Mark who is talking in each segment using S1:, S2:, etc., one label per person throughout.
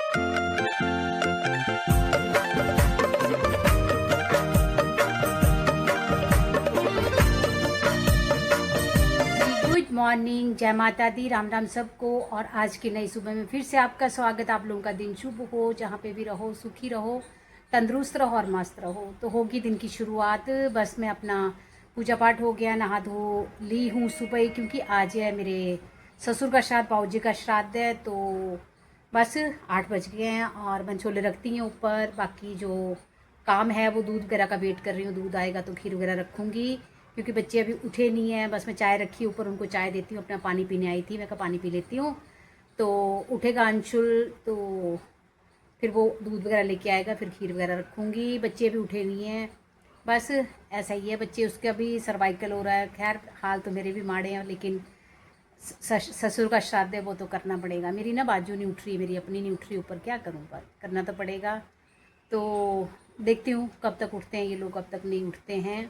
S1: Good morning, जय माता दी, राम राम सबको। और आज की नई सुबह में फिर से आपका स्वागत। आप लोगों का दिन शुभ हो, जहाँ पे भी रहो सुखी रहो, तंदुरुस्त रहो और मस्त रहो। तो होगी दिन की शुरुआत। बस मैं अपना पूजा पाठ हो गया, नहा धो ली हूँ सुबह ही, क्योंकि आज है मेरे ससुर का श्राद्ध, बाबू जी का श्राद्ध है। तो बस 8 बज गए हैं और मैं छोले रखती हूँ ऊपर। बाकी जो काम है वो दूध वगैरह का वेट कर रही हूँ, दूध आएगा तो खीर वगैरह रखूँगी, क्योंकि बच्चे अभी उठे नहीं हैं। बस मैं चाय रखी ऊपर, उनको चाय देती हूँ, अपना पानी पीने आई थी, मैं कहा पानी पी लेती हूँ। तो उठेगा अंशुल तो फिर वो दूध वगैरह लेके आएगा, फिर खीर वगैरह रखूँगी। बच्चे अभी उठे नहीं हैं, बस ऐसा ही है। बच्चे उसका भी सर्वाइकल हो रहा है। खैर हाल तो मेरे भी माड़े हैं, लेकिन ससुर का श्राद्ध है वो तो करना पड़ेगा। मेरी ना बाजू नहीं उठ रही, मेरी अपनी नहीं उठ रही ऊपर, क्या करूँ, पर करना तो पड़ेगा। तो देखती हूँ कब तक उठते हैं ये लोग, कब तक नहीं उठते हैं,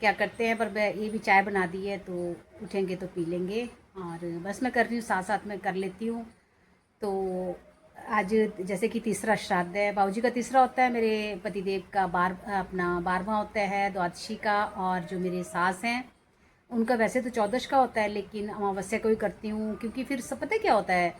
S1: क्या करते हैं। पर ये भी चाय बना दी है, तो उठेंगे तो पी लेंगे। और बस मैं कर रही हूँ, साथ साथ में कर लेती हूँ। तो आज जैसे कि तीसरा श्राद्ध है, बाबूजी का तीसरा होता है, मेरे पतिदेव का अपना 12वां होता है, द्वादशी का। और जो मेरे सास हैं उनका वैसे तो 14 का होता है, लेकिन अमावस्या को ही करती हूँ, क्योंकि फिर सब पता क्या होता है,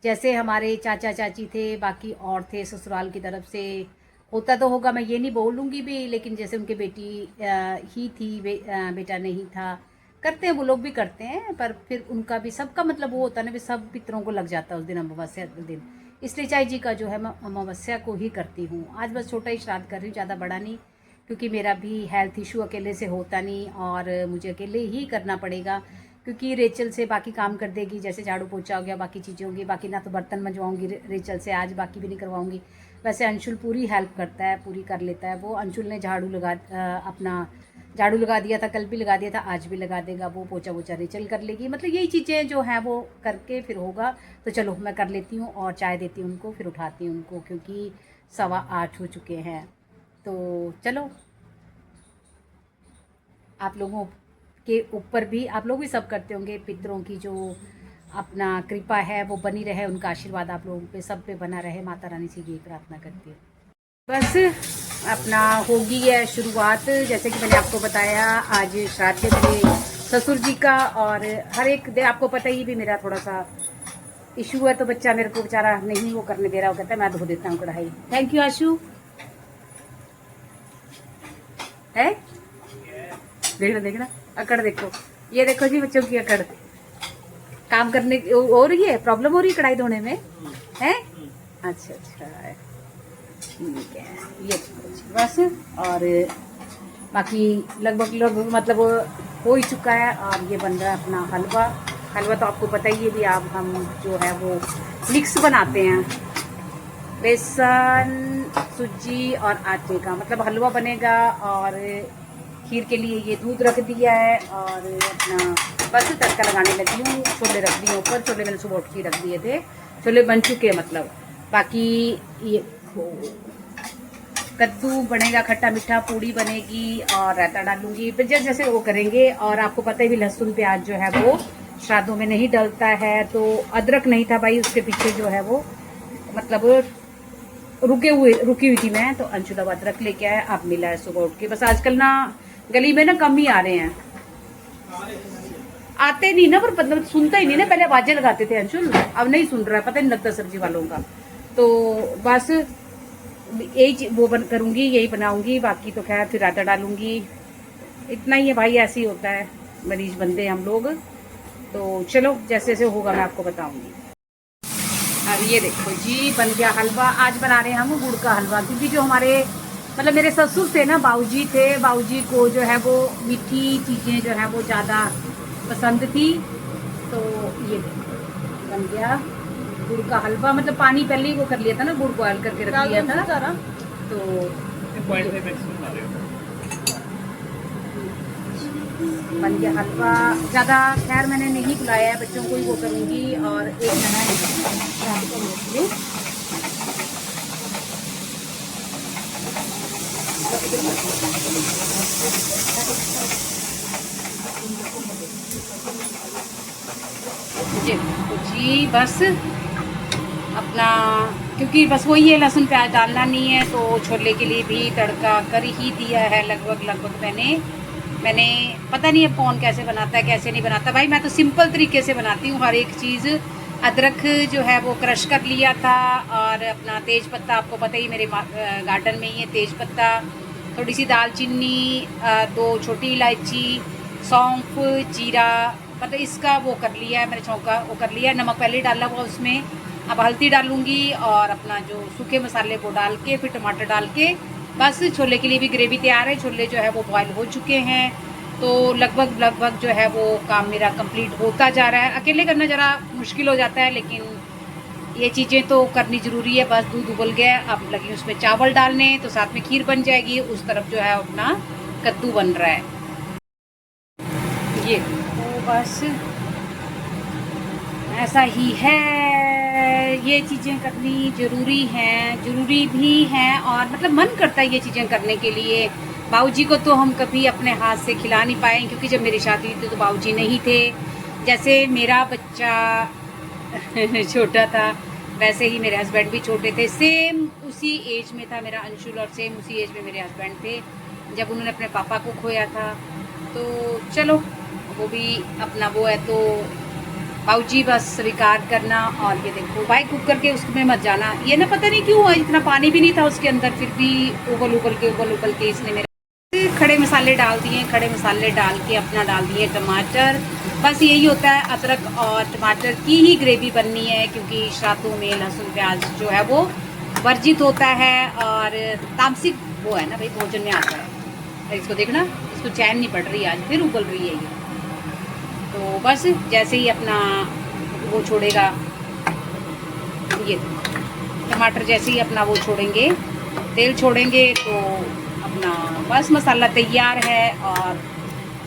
S1: जैसे हमारे चाचा चाची थे, बाकी और थे ससुराल की तरफ से, होता तो होगा, मैं ये नहीं बोलूँगी भी, लेकिन जैसे उनके बेटी ही थी, बेटा नहीं था, करते हैं वो लोग भी करते हैं, पर फिर उनका भी सबका मतलब वो होता है ना, भी सब पितरों को लग जाता है उस दिन, अमावस्या दिन। इसलिए चाची जी का जो है मैं अमावस्या को ही करती हूँ। आज बस छोटा ही श्राद्ध कर रही हूँ, ज़्यादा बड़ा नहीं, क्योंकि मेरा भी हेल्थ इशू अकेले से होता नहीं, और मुझे अकेले ही करना पड़ेगा, क्योंकि रेचल से बाकी काम कर देगी, जैसे झाड़ू पोछा हो गया, बाकी चीज़ें होंगी, बाकी ना तो बर्तन मंजवाऊंगी रेचल से, आज बाकी भी नहीं करवाऊंगी। वैसे अंशुल पूरी हेल्प करता है, पूरी कर लेता है वो। अंशुल ने अपना झाड़ू लगा दिया था, कल भी लगा दिया था, आज भी लगा देगा वो। पोछा वोछा रेचल कर लेगी, मतलब यही चीज़ें जो हैं वो करके फिर होगा। तो चलो मैं कर लेती हूँ और चाय देती हूँ उनको, फिर उठाती हूँ उनको, क्योंकि 8:15 हो चुके हैं। तो चलो, आप लोगों के ऊपर भी, आप लोग भी सब करते होंगे, पितरों की जो अपना कृपा है वो बनी रहे, उनका आशीर्वाद आप लोगों पे सब पे बना रहे, माता रानी से ये प्रार्थना करती हूँ। बस अपना होगी है शुरुआत। जैसे कि मैंने आपको बताया, आज श्राद्ध है मेरे ससुर जी का, और हर एक दे आपको पता ही भी मेरा थोड़ा सा इशू है, तो बच्चा मेरे को बेचारा नहीं वो करने दे रहा, वो कहता है मैं धो देता हूँ कढ़ाई। थैंक यू आशु। है देखना देखना, अकड़ देखो, ये देखो जी बच्चों की अकड़, काम करने हो रही है, प्रॉब्लम हो रही है कढ़ाई धोने में, है? अच्छा अच्छा, ठीक है, ये बस। और बाकी लगभग मतलब हो ही चुका है। और ये बन रहा है अपना हलवा। हलवा तो आपको पता ही है भी, आप हम जो है वो मिक्स बनाते हैं, बेसन सूजी और आटे का, मतलब हलवा बनेगा। और खीर के लिए ये दूध रख दिया है, और अपना बस तड़का लगाने लगी हूँ। छोले रख दिए ऊपर, छोले मैंने सुबह उठ के रख दिए थे, छोले बन चुके मतलब। बाकी ये कद्दू बनेगा, खट्टा मीठा, पूड़ी बनेगी, और रायता डालूंगी, जैसे जैसे वो करेंगे। और आपको पता है भी लहसुन प्याज जो है वो श्राद्धों में नहीं डलता है, तो अदरक नहीं था भाई, उसके पीछे जो है वो मतलब रुकी हुई थी मैं, तो अंशुल अब अदरक लेके आया, अब मिला है सुबह उठ के। बस आजकल ना गली में ना कम ही आ रहे हैं, आते नहीं ना, पर मतलब सुनता ही नहीं ना, पहले आवाजें लगाते थे अंशुल, अब नहीं सुन रहा है, पता नहीं लगता सब्जी वालों का। तो बस यही वो करूंगी, यही बनाऊंगी। बाकी तो खैर फिर आटा डालूंगी, इतना ही है भाई, ऐसे ही होता है, मरीज बंदे हम लोग। तो चलो जैसे जैसे होगा मैं आपको बताऊंगी। अब ये देखो जी बन गया हलवा। आज बना रहे हैं हम गुड़ का हलवा, क्योंकि जो हमारे मतलब मेरे ससुर थे ना, बाऊजी थे, बाऊजी को जो है वो मीठी चीज़ें जो है वो ज़्यादा पसंद थी। तो ये देखो बन गया गुड़ का हलवा, मतलब पानी पहले ही वो कर लिया था ना, गुड़ बॉयल करके रख लिया था। तो बन गया हलवा। ज़्यादा खैर मैंने नहीं बुलाया है, बच्चों को ही वो करूँगी। और एक जना जी बस अपना क्योंकि बस वही है, लहसुन प्याज डालना नहीं है। तो छोले के लिए भी तड़का कर ही दिया है लगभग मैंने पता नहीं अब कौन कैसे बनाता है कैसे नहीं बनाता। भाई मैं तो सिंपल तरीके से बनाती हूँ हर एक चीज़। अदरक जो है वो क्रश कर लिया था, और अपना तेज पत्ता, आपको पता ही मेरे गार्डन में ही है तेज पत्ता, थोड़ी सी दालचीनी, 2 छोटी इलायची, सौंफ, जीरा, मतलब इसका वो कर लिया है मैंने, छौंका वो कर लिया है। नमक पहले डाला हुआ उसमें, अब हल्दी डालूंगी और अपना जो सूखे मसाले वो डाल के फिर टमाटर डाल के बस छोले के लिए भी ग्रेवी तैयार है। छोले जो है वो बॉयल हो चुके हैं। तो लगभग जो है वो काम मेरा कंप्लीट होता जा रहा है। अकेले करना ज़रा मुश्किल हो जाता है, लेकिन ये चीज़ें तो करनी ज़रूरी है। बस दूध उबल गया, अब लगी उसमें चावल डालने, तो साथ में खीर बन जाएगी। उस तरफ जो है अपना कद्दू बन रहा है। ये तो बस ऐसा ही है, ये चीज़ें करनी ज़रूरी हैं, ज़रूरी भी हैं, और मतलब मन करता है ये चीज़ें करने के लिए। बाबूजी को तो हम कभी अपने हाथ से खिला नहीं पाए, क्योंकि जब मेरी शादी हुई थी तो बाबूजी नहीं थे। जैसे मेरा बच्चा छोटा था, वैसे ही मेरे हस्बैंड भी छोटे थे, सेम उसी एज में था मेरा अंशुल, और सेम उसी एज में मेरे हस्बैंड थे जब उन्होंने अपने पापा को खोया था। तो चलो वो भी अपना वो है, तो बाबूजी बस स्वीकार करना। और ये देखो भाई, कुकर के उसमें मत जाना, ये ना पता नहीं क्यों इतना पानी भी नहीं था उसके अंदर, फिर भी उबल के इसने मेरा खड़े मसाले डाल दिए। खड़े मसाले डाल के अपना डाल दिए टमाटर। बस यही होता है, अदरक और टमाटर की ही ग्रेवी बननी है, क्योंकि श्राद्धों में लहसुन प्याज जो है वो वर्जित होता है, और तामसिक वो है ना भाई, भोजन में आता है। इसको देखना, इसको चैन नहीं पड़ रही, आज फिर उबल रही है ये। तो बस जैसे ही अपना वो छोड़ेगा, ये टमाटर जैसे ही अपना वो छोड़ेंगे, तेल छोड़ेंगे, तो अपना बस मसाला तैयार है और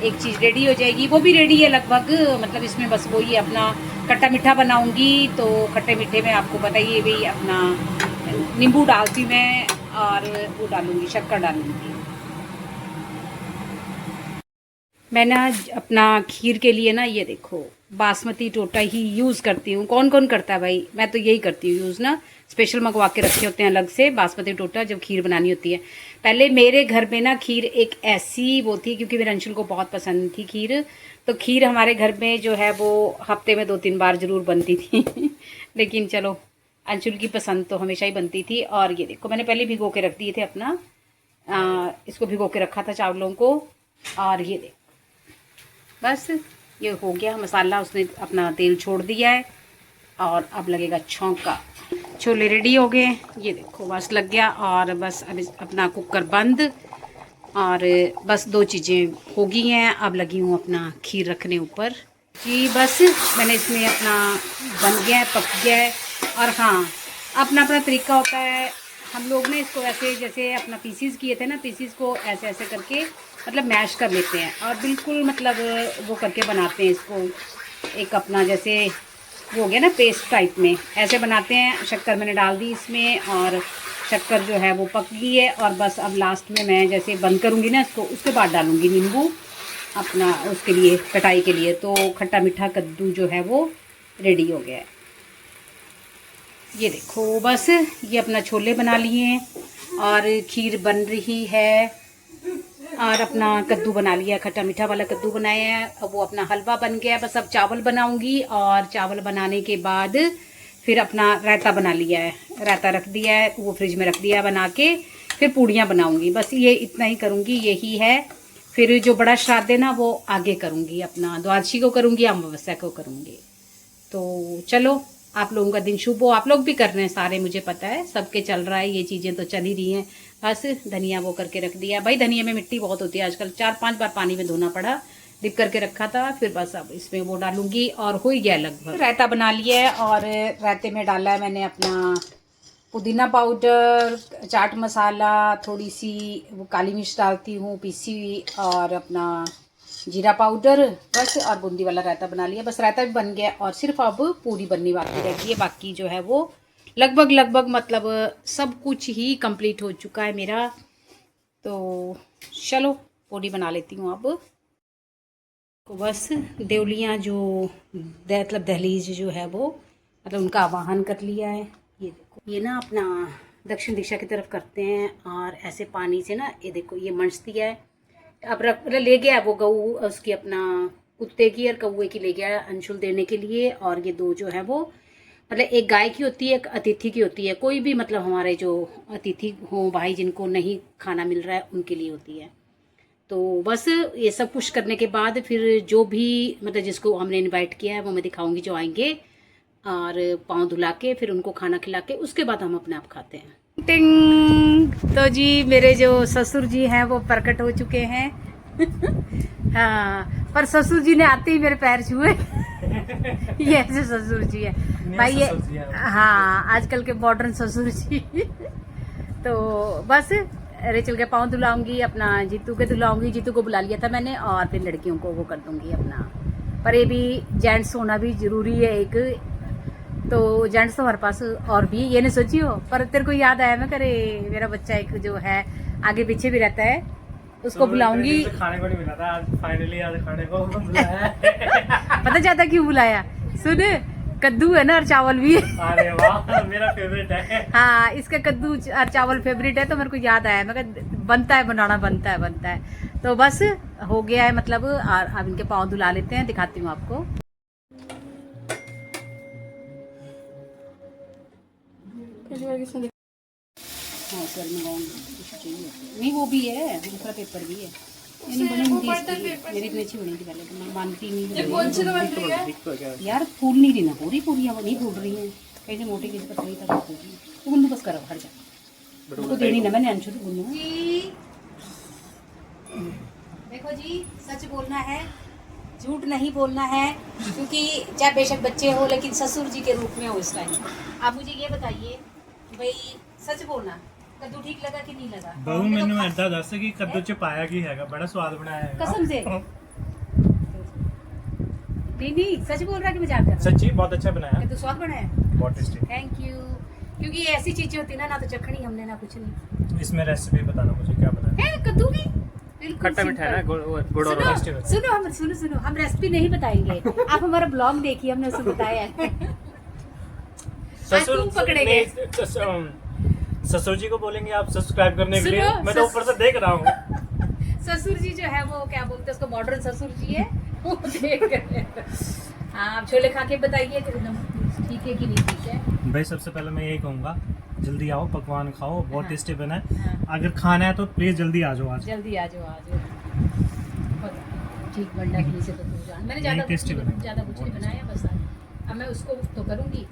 S1: एक चीज़ रेडी हो जाएगी। वो भी रेडी है लगभग, मतलब इसमें बस वही अपना खट्टा मीठा बनाऊंगी। तो खट्टे मीठे में आपको बताइए भी अपना नींबू डालती मैं, और वो डालूंगी, शक्कर डालूंगी। मैं ना अपना खीर के लिए ना, ये देखो बासमती टोटा ही यूज़ करती हूँ। कौन कौन करता है भाई, मैं तो यही करती हूँ यूज़ ना। स्पेशल मंगवा के रखे होते हैं अलग से बासमती टोटा, जब खीर बनानी होती है। पहले मेरे घर में ना खीर एक ऐसी वो थी, क्योंकि मेरे अंशुल को बहुत पसंद थी खीर, तो खीर हमारे घर में जो है वो हफ्ते में 2-3 बार ज़रूर बनती थी लेकिन चलो, अंशुल की पसंद तो हमेशा ही बनती थी। और ये देखो मैंने पहले भिगो के रख दिए थे अपना, इसको भिगो के रखा था चावलों को। और ये देखो बस ये हो गया मसाला, उसने अपना तेल छोड़ दिया है, और अब लगेगा छौंका। छोले रेडी हो गए, ये देखो बस लग गया। और बस अब अपना कुकर बंद, और बस 2 चीज़ें हो गई हैं। अब लगी हूँ अपना खीर रखने ऊपर जी। बस मैंने इसमें अपना बन गया है, पक गया है। और हाँ, अपना अपना तरीका होता है। हम लोग ने इसको ऐसे, जैसे अपना पीसीज किए थे ना, पीसीज को ऐसे ऐसे करके मतलब मैश कर लेते हैं, और बिल्कुल मतलब वो करके बनाते हैं इसको। एक अपना जैसे वो हो गया ना पेस्ट टाइप में, ऐसे बनाते हैं। शक्कर मैंने डाल दी इसमें, और शक्कर जो है वो पक गई है। और बस अब लास्ट में मैं जैसे बंद करूँगी ना इसको, उसके बाद डालूँगी नींबू अपना उसके लिए, कटाई के लिए। तो खट्टा मीठा कद्दू जो है वो रेडी हो गया है। ये देखो बस ये अपना छोले बना लिए हैं, और खीर बन रही है, और अपना कद्दू बना लिया, खट्टा मीठा वाला कद्दू बनाया है। अब वो अपना हलवा बन गया है। बस अब चावल बनाऊंगी, और चावल बनाने के बाद फिर अपना रायता बना लिया है, रायता रख दिया है, वो फ्रिज में रख दिया है बना के। फिर पूड़ियाँ बनाऊंगी, बस ये इतना ही करूँगी, यही है। फिर जो बड़ा श्राद्ध है ना वो आगे करूँगी, अपना द्वादशी को करूँगी, अमावस्या को करूँगी। तो चलो, आप लोगों का दिन शुभ हो। आप लोग भी कर रहे हैं सारे, मुझे पता है सबके चल रहा है, ये चीज़ें तो चल ही रही हैं। बस धनिया वो करके रख दिया भाई, धनिया में मिट्टी बहुत होती है आजकल, 4-5 बार पानी में धोना पड़ा, डिप करके रखा था। फिर बस अब इसमें वो डालूंगी, और हो ही गया लगभग। रायता बना लिया है, और रायते में डाला है मैंने अपना पुदीना पाउडर, चाट मसाला, थोड़ी सी वो काली मिर्च डालती हूँ पीसी हुई, और अपना जीरा पाउडर, बस। और बूंदी वाला रायता बना लिया, बस रायता भी बन गया। और सिर्फ अब पूरी बननी बाकी रह गई है, बाकी जो है वो लगभग मतलब सब कुछ ही कंप्लीट हो चुका है मेरा। तो चलो पूरी बना लेती हूँ अब। तो बस देवलियाँ जो मतलब दहलीज जो है वो, मतलब उनका आवाहन कर लिया है। ये देखो, ये ना अपना दक्षिण दिशा की तरफ करते हैं और ऐसे पानी से ना, ये देखो ये मंचती है। अब ले गया वो गऊ उसकी अपना कुत्ते की और कौए की ले गया अंशुल देने के लिए। और ये दो जो है वो मतलब एक गाय की होती है, एक अतिथि की होती है। कोई भी मतलब हमारे जो अतिथि हो भाई जिनको नहीं खाना मिल रहा है उनके लिए होती है। तो बस ये सब कुछ करने के बाद फिर जो भी मतलब जिसको हमने इनवाइट किया है वो मैं दिखाऊंगी जो आएंगे, और पाँव धुला के फिर उनको खाना खिला के उसके बाद हम अपने आप खाते हैं। टिंग। तो जी मेरे जो ससुर जी हैं वो प्रकट हो चुके हैं। हाँ, पर ससुर जी ने आते ही मेरे पैर छुए। ये ऐसे ससुर जी है भाई ये। हाँ, आजकल के मॉडर्न ससुर जी। तो बस रेचल के पाँव धुलाऊंगी, अपना जीतू के धुलाऊंगी। जीतू को बुला लिया था मैंने, और फिर लड़कियों को वो कर दूंगी अपना। पर ये भी जेंट्स होना भी जरूरी है एक, तो जेंट्स तो हमारे पास और भी ये नहीं सोची हो। पर तेरे को याद आया मैं करे मेरा बच्चा एक जो है आगे पीछे भी रहता है, उसको बुलाऊंगी।
S2: खाने को नहीं मिला था आज, फाइनली आज खाने को बुलाया।
S1: पता चाहता क्यों बुलाया? सुन, कद्दू है ना और चावल भी है।
S2: अरे वाह, मेरा फेवरेट है।
S1: हाँ, इसका कद्दू और चावल फेवरेट है, तो मेरे को याद आया, मैं कहा बनता है बनाना, बनता है। तो बस हो गया है मतलब। और अब इनके पाँव धुला लेते हैं, दिखाती हूँ आपको। हाँ सर, नहीं वो भी है, दूसरा पेपर भी है। मेरी भी अच्छी बनी थी पहले, तो मैं मानती नहीं। यार फूल नहीं रही ना, पूरी नहीं फूल रही है, कहीं से मोटी किसी पतली तरह फूल रही है। तो गुन्नू बस करो, हट जा, तो देनी ना मैंने अंशु गुन्नू। देखो जी, सच बोलना है, झूठ नहीं बोलना है, क्योंकि चाहे बेशक बच्चे हो लेकिन ससुर जी के रूप में हो इस टाइम। आप मुझे ये बताइए भाई, सच बोलना, कद्दू ठीक लगा कि नहीं लगा?
S2: बहु मैंने ऐसा दस कि कद्दू च पाया की हैगा, बड़ा स्वाद बनाया है
S1: कसम से। नहीं सच बोल रहा है कि मजाक कर रहा है?
S2: सच्ची बहुत अच्छा बनाया,
S1: कद्दू स्वाद बनाया,
S2: बहुत टेस्टी।
S1: Thank you. क्योंकि ये ऐसी चीजें होती है ना तो चखनी हमने ना कुछ नहीं।
S2: इसमें रेसिपी बताना मुझे क्या बनाया
S1: है कद्दू की, बिल्कुल
S2: खट्टा मीठा है ना, गुड़ और
S1: सुनो सुनो, हम रेसिपी नहीं बताएंगे। आप हमारा ब्लॉग देखिए, हमने उसे बताया है।
S2: ससुर
S1: पकड़े गए।
S2: ससुर जी को बोलेंगे आप सब्सक्राइब करने के लिए, मैं तो ऊपर से देख रहा हूँ।
S1: ससुर जी जो है वो क्या बोलते हैं उसको, मॉडर्न ससुर जी है, वो देख रहे हैं। हाँ, आप छोले खा के बताइए ठीक है कि नहीं ठीक है।
S2: भाई सबसे पहले मैं यही कहूँगा, जल्दी आओ, पकवान खाओ, बहुत
S1: हाँ।
S2: टेस्टी बना है।
S1: हाँ।
S2: अगर खाना है तो प्लीज जल्दी आ जाओ आज।
S1: जल्दी आ जाओ ठीक बनना के नीचे तो तू जान। मैंने
S2: नहीं, tasty बना है।
S1: ज़्यादा कुछ नहीं बनाया, बस अब मैं उसको तो करूँगी।